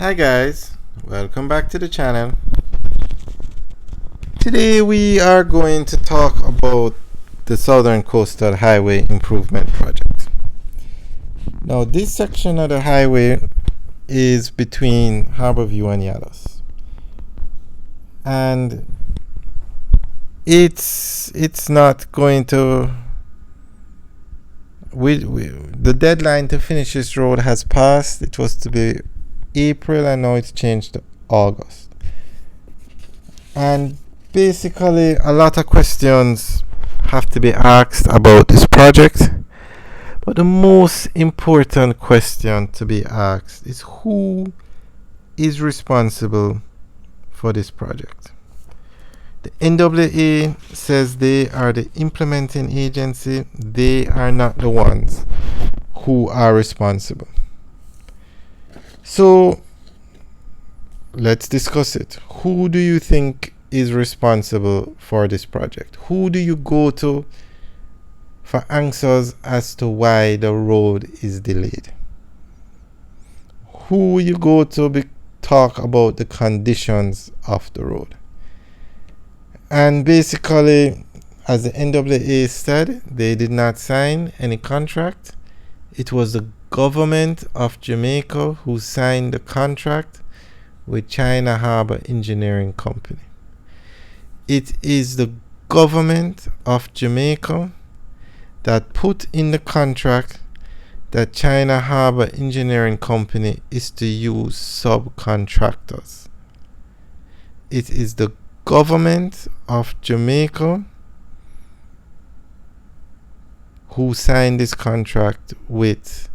Hi guys, welcome back to the channel. Today we are going to talk about the Southern Coastal Highway Improvement Project. Now this section of the highway is between Harborview and Yalos. And it's not going to the deadline to finish this road has passed. It was to be April and now it's changed to August. And basically a lot of questions have to be asked about this project, but the most important question to be asked is who is responsible for this project. The NWA says they are the implementing agency. They are not the ones who are responsible. So let's discuss it. Who do you think is responsible for this project? Who do you go to for answers as to why the road is delayed? Who you go to talk about the conditions of the road? And basically, as the NWA said, they did not sign any contract. It was the government of Jamaica who signed the contract with China Harbour Engineering Company. It is the government of Jamaica that put in the contract that China Harbour Engineering Company is to use subcontractors. It is the government of Jamaica who signed this contract with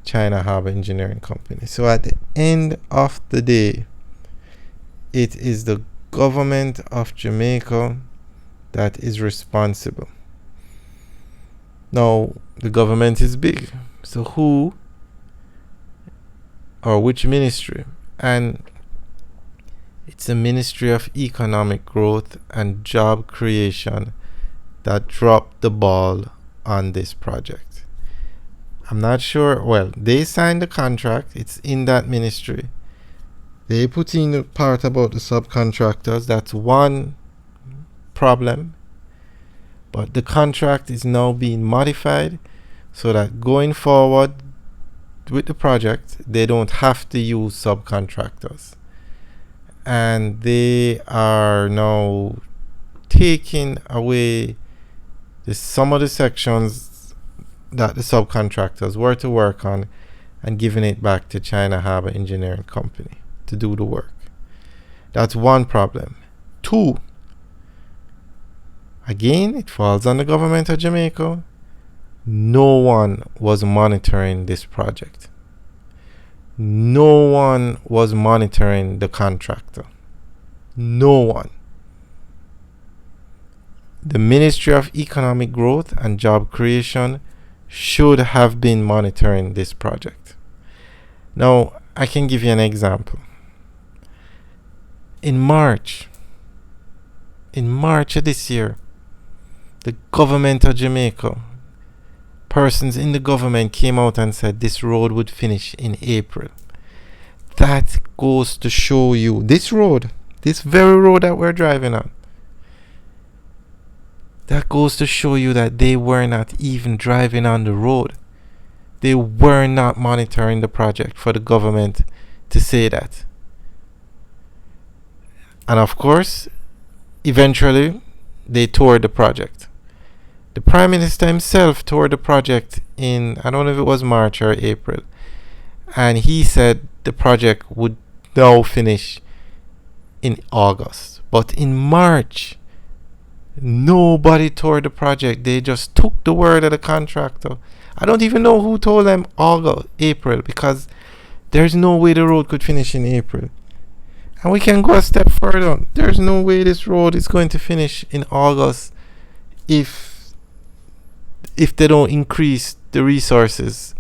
China Harbour Engineering Company. So at the end of the day, it is the government of Jamaica that is responsible. Now, the government is big. So who or which ministry? And it's the Ministry of Economic Growth and Job Creation that dropped the ball on this project. I'm not sure. Well, they signed the contract. It's in that ministry. They put in the part about the subcontractors. That's one problem. But the contract is now being modified so that going forward with the project, they don't have to use subcontractors. And they are now taking away some of the sections that the subcontractors were to work on and giving it back to China Harbour Engineering Company to do the work. That's one problem. Two, again, it falls on the government of Jamaica. No one was monitoring this project. No one was monitoring the contractor. No one. The Ministry of Economic Growth and Job Creation should have been monitoring this project. Now, I can give you an example. In March of this year, the government of Jamaica, persons in the government came out and said this road would finish in April. That goes to show you this road, this very road that we're driving on, that goes to show you that they were not even driving on the road. They were not monitoring the project for the government to say that. And of course, eventually, they tore the project. The Prime Minister himself tore the project in, I don't know if it was March or April. And he said the project would now finish in August. But in March, nobody tore the project. They just took the word of the contractor. I don't even know who told them April, because there's no way the road could finish in April. And we can go a step further. There's no way this road is going to finish in August if they don't increase the resources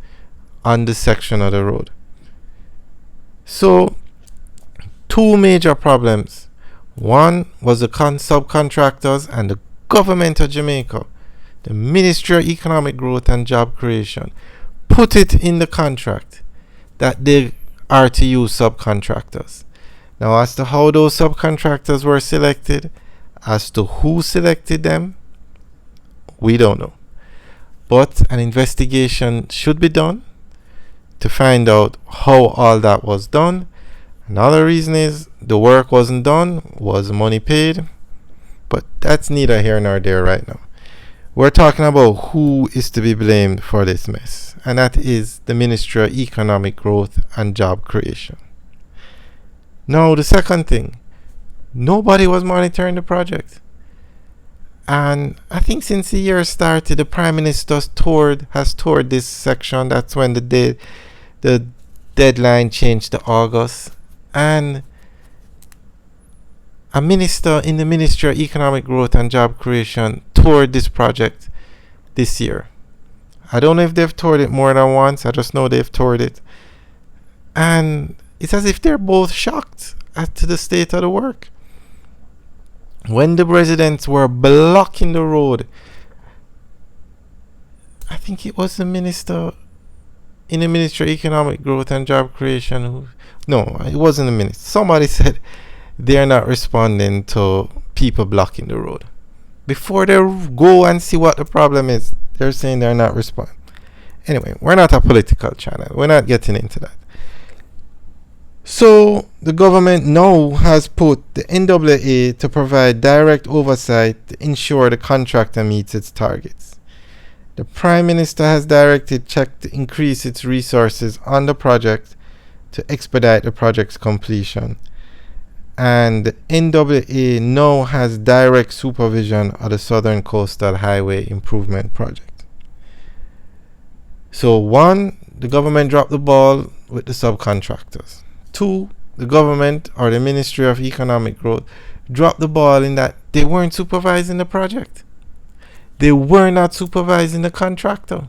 on this section of the road. So, two major problems. One was the subcontractors and the government of Jamaica, the Ministry of Economic Growth and Job Creation, put it in the contract that they are to use subcontractors. Now, as to how those subcontractors were selected, as to who selected them, we don't know. But an investigation should be done to find out how all that was done. Another reason is the work wasn't done, was money paid, but that's neither here nor there right now. We're talking about who is to be blamed for this mess, and that is the Ministry of Economic Growth and Job Creation. Now, the second thing, nobody was monitoring the project. And I think since the year started, the Prime Minister has toured this section. That's when the deadline changed to August. And a minister in the Ministry of Economic Growth and Job Creation toured this project this year. I don't know if they've toured it more than once. I just know they've toured it. And it's as if they're both shocked as to the state of the work. When the residents were blocking the road, I think it was the minister in the Ministry of Economic Growth and Job Creation it wasn't the minister. Somebody said they're not responding to people blocking the road. Before they go and see what the problem is, they're saying they're not responding. Anyway, we're not a political channel. We're not getting into that. So the government now has put the NAA to provide direct oversight to ensure the contractor meets its targets. The Prime Minister has directed CHEC to increase its resources on the project to expedite the project's completion. And the NAA now has direct supervision of the Southern Coastal Highway Improvement Project. So 1, the government dropped the ball with the subcontractors. 2, the government or the Ministry of Economic Growth dropped the ball in that they weren't supervising the project. They were not supervising the contractor.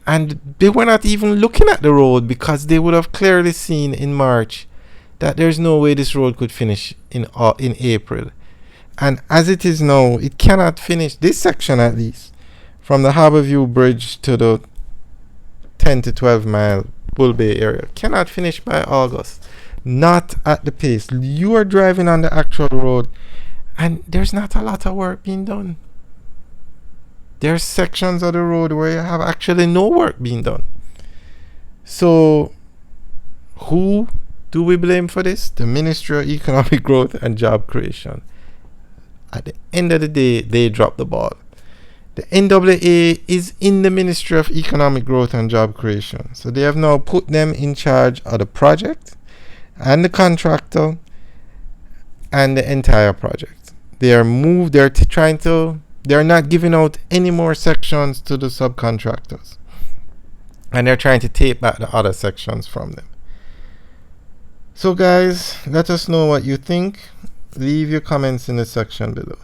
And they were not even looking at the road, because they would have clearly seen in March that there's no way this road could finish in April. And as it is now, it cannot finish, this section at least, from the Harborview Bridge to the 10 to 12 mile Bull Bay area, cannot finish by August. Not at the pace. You are driving on the actual road and there's not a lot of work being done. There's sections of the road where you have actually no work being done. So who do we blame for this? The Ministry of Economic Growth and Job Creation. At the end of the day, they dropped the ball. The NAA is in the Ministry of Economic Growth and Job Creation. So they have now put them in charge of the project and the contractor and the entire project. They're not giving out any more sections to the subcontractors. And they're trying to take back the other sections from them. So guys, let us know what you think. Leave your comments in the section below.